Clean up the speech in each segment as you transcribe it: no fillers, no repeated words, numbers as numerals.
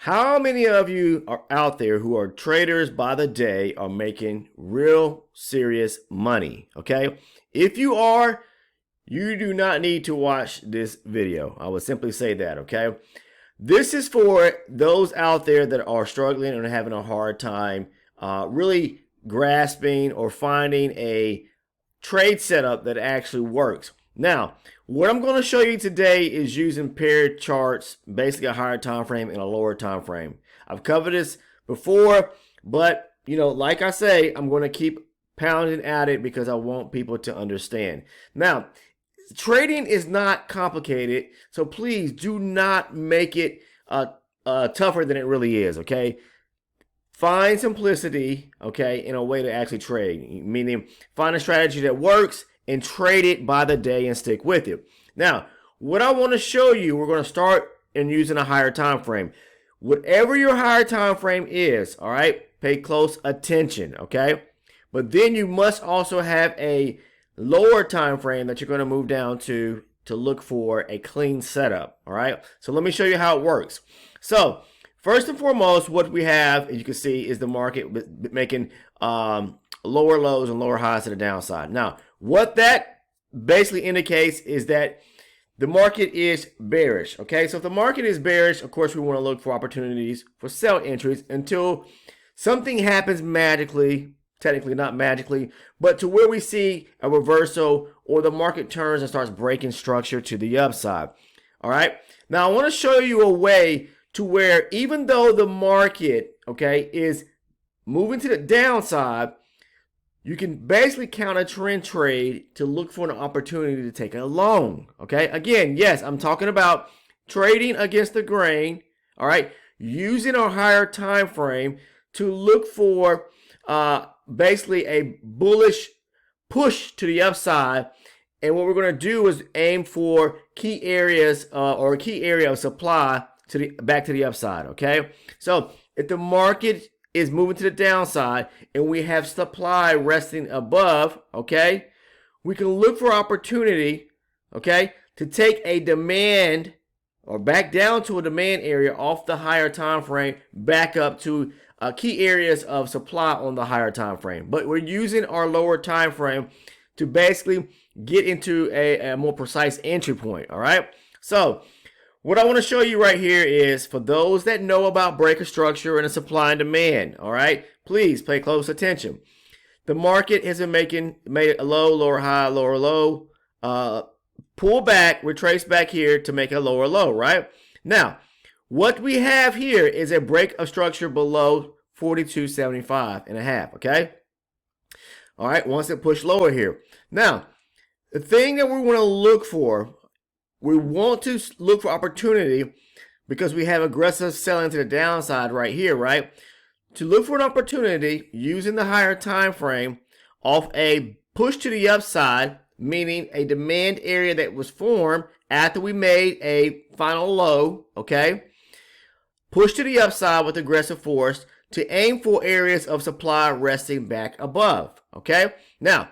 How many of you are out there who are traders by the day are making real serious money? Okay. If you are, you do not need to watch this video. I would simply say that. Okay. This is for those out there that are struggling and having a hard time really grasping or finding a trade setup that actually works. Now, what I'm going to show you today is using paired charts, basically a higher time frame and a lower time frame. I've covered this before, but like I say, I'm going to keep pounding at it because I want people to understand. Now, trading is not complicated, so please do not make it tougher than it really is, okay? Find simplicity, okay, in a way to actually trade, meaning find a strategy that works and trade it by the day and stick with it. Now, what I want to show you, we're going to start in using a higher time frame. Whatever your higher time frame is, all right, pay close attention, okay? But then you must also have a lower time frame that you're going to move down to look for a clean setup, all right? So let me show you how it works. So first and foremost, what we have, as you can see, is the market making lower lows and lower highs to the downside. Now, what that basically indicates is that the market is bearish, okay? So if the market is bearish, of course, we want to look for opportunities for sell entries until something happens magically, technically not magically, but to where we see a reversal or the market turns and starts breaking structure to the upside, all right? Now, I want to show you a way to where even though the market, okay, is moving to the downside, you can basically count a trend trade to look for an opportunity to take a long, okay? Again, yes, I'm talking about trading against the grain, all right? Using a higher time frame to look for basically a bullish push to the upside. And what we're going to do is aim for key areas or a key area of supply back to the upside, okay? So if the market is moving to the downside and we have supply resting above, okay, we can look for opportunity, okay, to take a demand or back down to a demand area off the higher time frame back up to key areas of supply on the higher time frame. But we're using our lower time frame to basically get into a more precise entry point, all right? So what I want to show you right here is for those that know about breaker structure and a supply and demand, all right? Please pay close attention. The market has been made a low, lower high, lower low, pull back, retrace back here to make a lower low, right? Now, what we have here is a break of structure below 42.75 and a half, okay? All right, once it pushed lower here. Now, the thing that we want to look for, we want to look for opportunity because we have aggressive selling to the downside right here, right? To look for an opportunity using the higher time frame off a push to the upside, meaning a demand area that was formed after we made a final low, okay? Push to the upside with aggressive force to aim for areas of supply resting back above, okay? Now,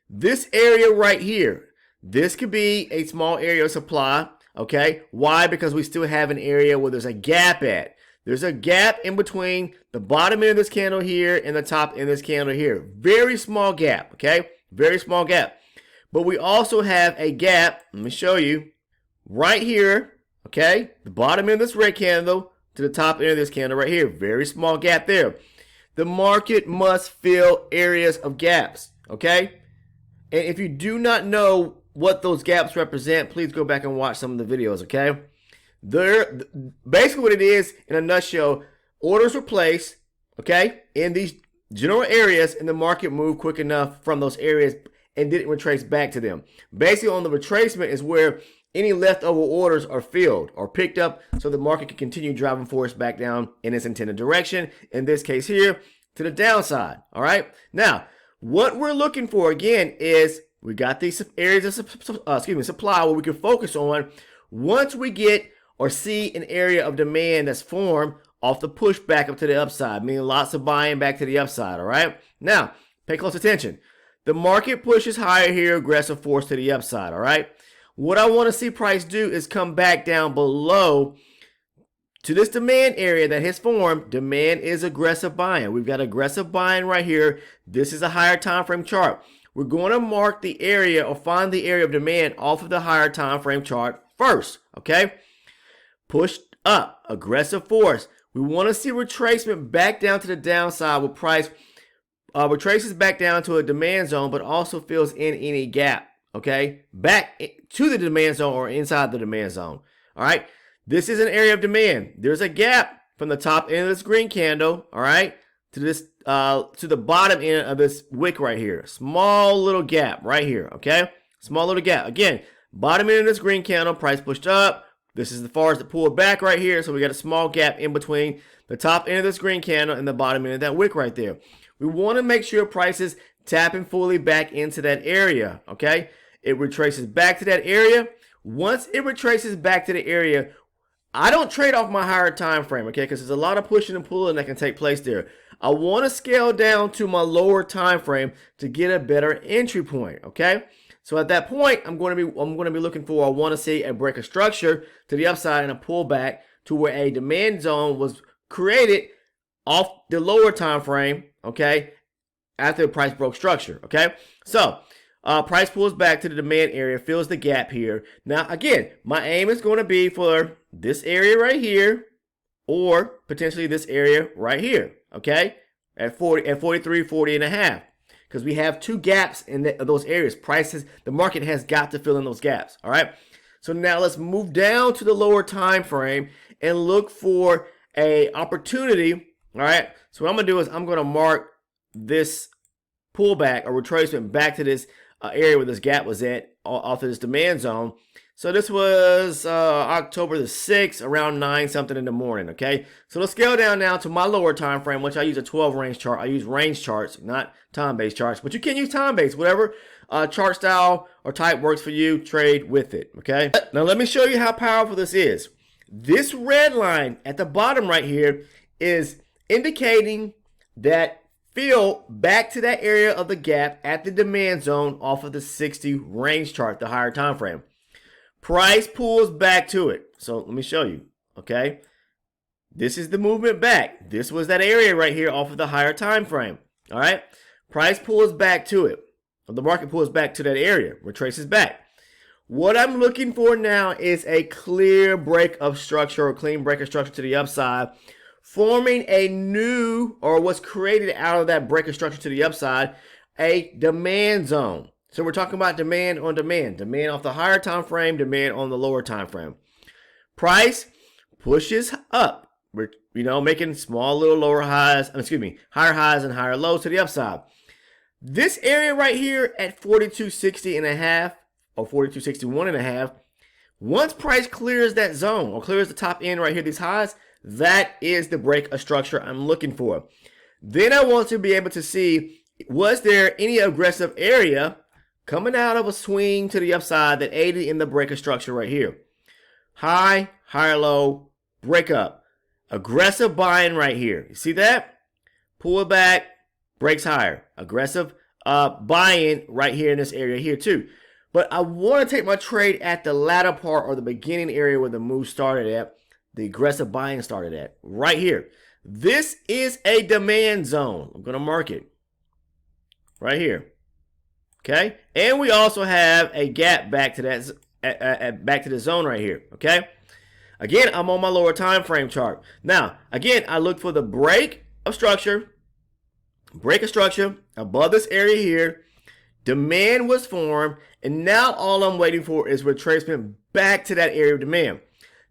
this area right here, this could be a small area of supply, okay? Why? Because we still have an area where there's a gap at. There's a gap in between the bottom end of this candle here and the top end of this candle here. Very small gap, okay? Very small gap. But we also have a gap, let me show you, right here, okay? The bottom end of this red candle to the top end of this candle right here. Very small gap there. The market must fill areas of gaps, okay? And if you do not know what those gaps represent, please go back and watch some of the videos, okay? Basically what it is, in a nutshell, orders were placed, okay, in these general areas, and the market moved quick enough from those areas and didn't retrace back to them. Basically, on the retracement is where any leftover orders are filled or picked up so the market can continue driving force back down in its intended direction, in this case here, to the downside, all right? Now, what we're looking for, again, is we got these areas of supply where we can focus on once we get or see an area of demand that's formed off the push back up to the upside, meaning lots of buying back to the upside, all right? Now, pay close attention. The market pushes higher here, aggressive force to the upside, all right? What I want to see price do is come back down below to this demand area that has formed, demand is aggressive buying. We've got aggressive buying right here. This is a higher time frame chart. We're going to mark the area or find the area of demand off of the higher time frame chart first, okay? Pushed up, aggressive force. We want to see retracement back down to the downside with price retraces back down to a demand zone, but also fills in any gap, okay? Back to the demand zone or inside the demand zone, all right? This is an area of demand. There's a gap from the top end of this green candle, all right, to this to the bottom end of this wick right here. Small little gap right here, okay? Small little gap. Again, bottom end of this green candle, price pushed up. This is as far as it pulled back right here, so we got a small gap in between the top end of this green candle and the bottom end of that wick right there. We want to make sure prices tapping fully back into that area, okay? It retraces back to that area. Once it retraces back to the area, I don't trade off my higher time frame, okay? Because there's a lot of pushing and pulling that can take place there. I want to scale down to my lower time frame to get a better entry point, okay? So at that point, I'm going to be looking for, I want to see a break of structure to the upside and a pullback to where a demand zone was created off the lower time frame, okay, after the price broke structure, okay? So price pulls back to the demand area, fills the gap here. Now, again, my aim is going to be for this area right here or potentially this area right here, okay, at 43, 40 and a half. Because we have two gaps in those areas. The market has got to fill in those gaps, all right? So now let's move down to the lower time frame and look for a opportunity, all right? So what I'm going to do is I'm going to mark this pullback or retracement back to this area where this gap was at off of this demand zone. So this was October the 6th, around 9 something in the morning, okay? So let's scale down now to my lower time frame, which I use a 12 range chart. I use range charts, not time-based charts, but you can use time-based, whatever chart style or type works for you, trade with it, okay? Now let me show you how powerful this is. This red line at the bottom right here is indicating that fill back to that area of the gap at the demand zone off of the 60 range chart, the higher time frame. Price pulls back to it. So let me show you, okay? This is the movement back. This was that area right here off of the higher time frame, all right? Price pulls back to it. The market pulls back to that area, retraces back. What I'm looking for now is a clear break of structure or clean break of structure to the upside, forming a new, or what's created out of that break of structure to the upside, a demand zone. So we're talking about demand on demand. Demand off the higher time frame, demand on the lower time frame. Price pushes up. We're, making small little lower highs, higher highs and higher lows to the upside. This area right here at 42.60 and a half or 42.61 and a half, once price clears that zone or clears the top end right here, these highs, that is the break of structure I'm looking for. Then I want to be able to see, was there any aggressive area coming out of a swing to the upside that aided in the break of structure right here? High, higher low, break up. Aggressive buying right here. You see that? Pull it back, breaks higher. Aggressive buying right here in this area here too. But I want to take my trade at the latter part or the beginning area where the move started at, the aggressive buying started at, right here. This is a demand zone. I'm going to mark it right here. Okay, and we also have a gap back to that back to the zone right here. Okay, again, I'm on my lower time frame chart. Now, again, I look for the break of structure above this area here. Demand was formed, and now all I'm waiting for is retracement back to that area of demand.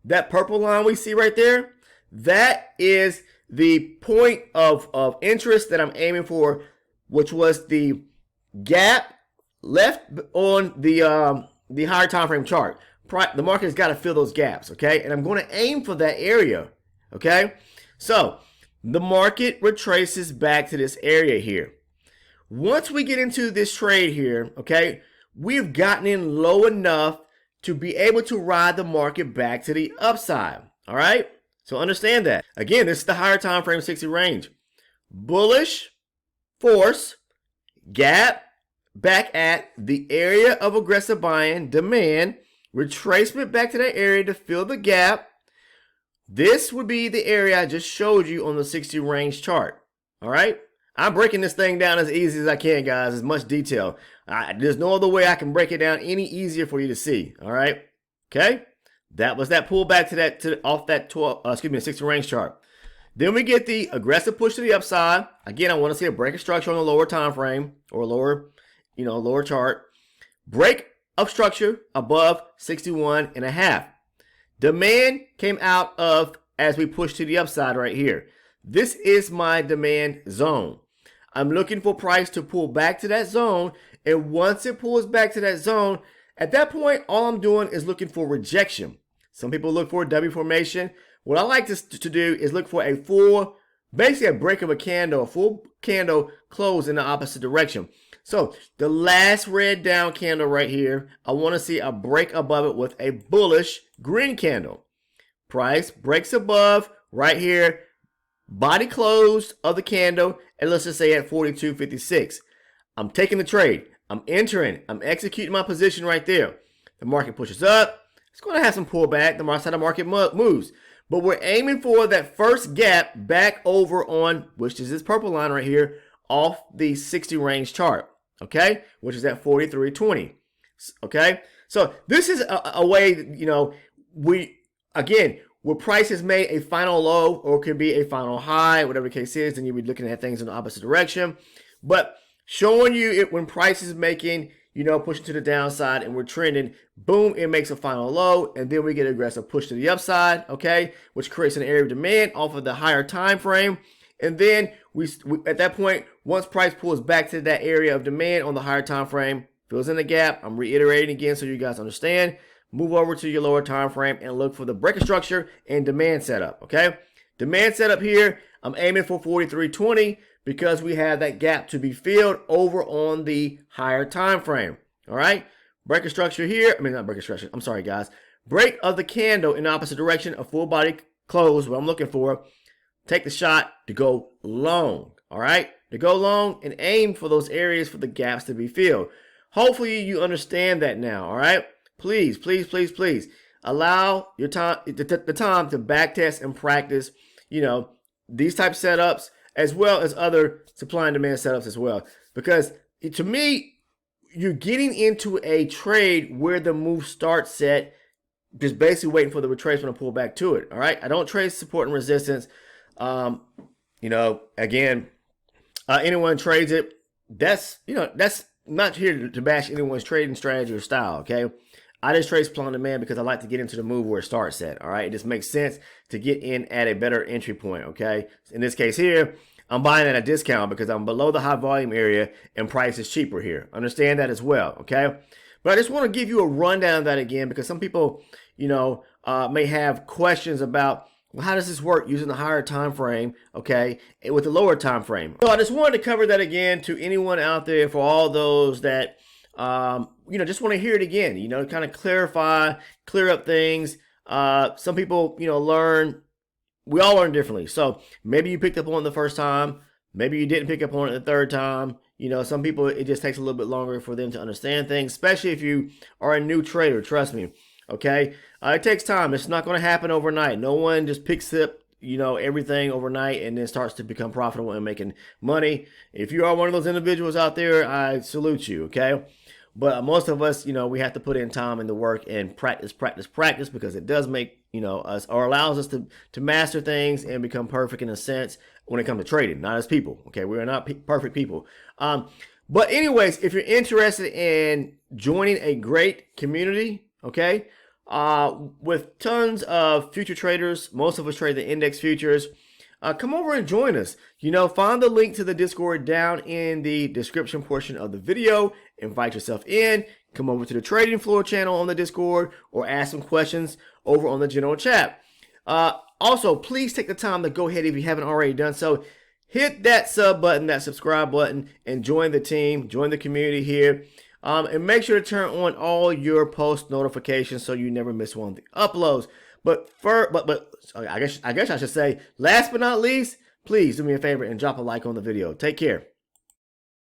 That purple line we see right there, that is the point of interest that I'm aiming for, which was the gap left on the higher time frame chart. The market has got to fill those gaps, okay? And I'm going to aim for that area, okay? So the market retraces back to this area here. Once we get into this trade here, okay, we've gotten in low enough to be able to ride the market back to the upside, all right? So understand that. Again, this is the higher time frame 60 range. Bullish force, gap, back at the area of aggressive buying, demand, retracement back to that area to fill the gap, This would be the area I just showed you on the 60 range chart. All right. I'm breaking this thing down as easy as I can, guys, as much detail. There's no other way I can break it down any easier for you to see. All right. Okay. That was that pullback off that 60 range chart. Then we get the aggressive push to the upside. Again, I want to see a break of structure on the lower time frame or lower chart. Break of structure above 61.5. Demand came out of as we push to the upside right here. This is my demand zone. I'm looking for price to pull back to that zone. And once it pulls back to that zone, at that point, all I'm doing is looking for rejection. Some people look for a W formation. What I like to do is look for basically a break of a candle, a full candle close in the opposite direction. So the last red down candle right here, I want to see a break above it with a bullish green candle. Price breaks above right here, body closed of the candle, and let's just say at 42.56. I'm taking the trade. I'm entering. I'm executing my position right there. The market pushes up. It's going to have some pullback. The market side of the market moves. But we're aiming for that first gap back over on, which is this purple line right here, off the 60 range chart, okay? Which is at 43.20, okay? So this is a way, where price has made a final low or could be a final high, whatever the case is, then you'll be looking at things in the opposite direction. But showing you it when price is making, pushing to the downside and we're trending, boom, it makes a final low, and then we get aggressive push to the upside, okay, which creates an area of demand off of the higher time frame. And then we at that point, once price pulls back to that area of demand on the higher time frame, fills in the gap. I'm reiterating again so you guys understand. Move over to your lower time frame and look for the breaker structure and demand setup, okay? Demand setup here, I'm aiming for 43.20 because we have that gap to be filled over on the higher time frame, all right? Breaker structure here, not breaker structure, I'm sorry, guys. Break of the candle in the opposite direction, a full body close, what I'm looking for. Take the shot to go long, all right? To go long and aim for those areas for the gaps to be filled. Hopefully you understand that now, all right? Please, please, please, please allow your time, the time to back test and practice, these type of setups as well as other supply and demand setups as well. Because to me, you're getting into a trade where the move starts set, just basically waiting for the retracement to pull back to it. All right. I don't trade support and resistance. Again, anyone trades it. That's not here to bash anyone's trading strategy or style. Okay. I just trade supply and demand because I like to get into the move where it starts at. All right. It just makes sense to get in at a better entry point. Okay. In this case here, I'm buying at a discount because I'm below the high volume area and price is cheaper here. Understand that as well. Okay. But I just want to give you a rundown of that again because some people, may have questions about, well, how does this work using the higher time frame, okay, with the lower time frame? So I just wanted to cover that again to anyone out there, for all those that just want to hear it again, kind of clarify, clear up things. Some people, we all learn differently. So maybe you picked up on it the first time. Maybe you didn't pick up on it the third time. Some people, it just takes a little bit longer for them to understand things, especially if you are a new trader, trust me. Okay. It takes time. It's not going to happen overnight. No one just picks up, everything overnight and then starts to become profitable and making money. If you are one of those individuals out there, I salute you. Okay. But most of us, we have to put in time and the work and practice because it does make, us, or allows us to master things and become perfect in a sense when it comes to trading, not as people. Okay. We are not perfect people. But anyways, if you're interested in joining a great community, okay, with tons of future traders, most of us trade the index futures, come over and join us. Find the link to the Discord down in the description portion of the video. Invite yourself in. Come over to the trading floor channel on the Discord or ask some questions over on the general chat. Also, please take the time to go ahead, if you haven't already done so, hit that sub button, that subscribe button, and join the team, join the community here. And make sure to turn on all your post notifications so you never miss one of the uploads. But I guess I should say, last but not least, please do me a favor and drop a like on the video. Take care.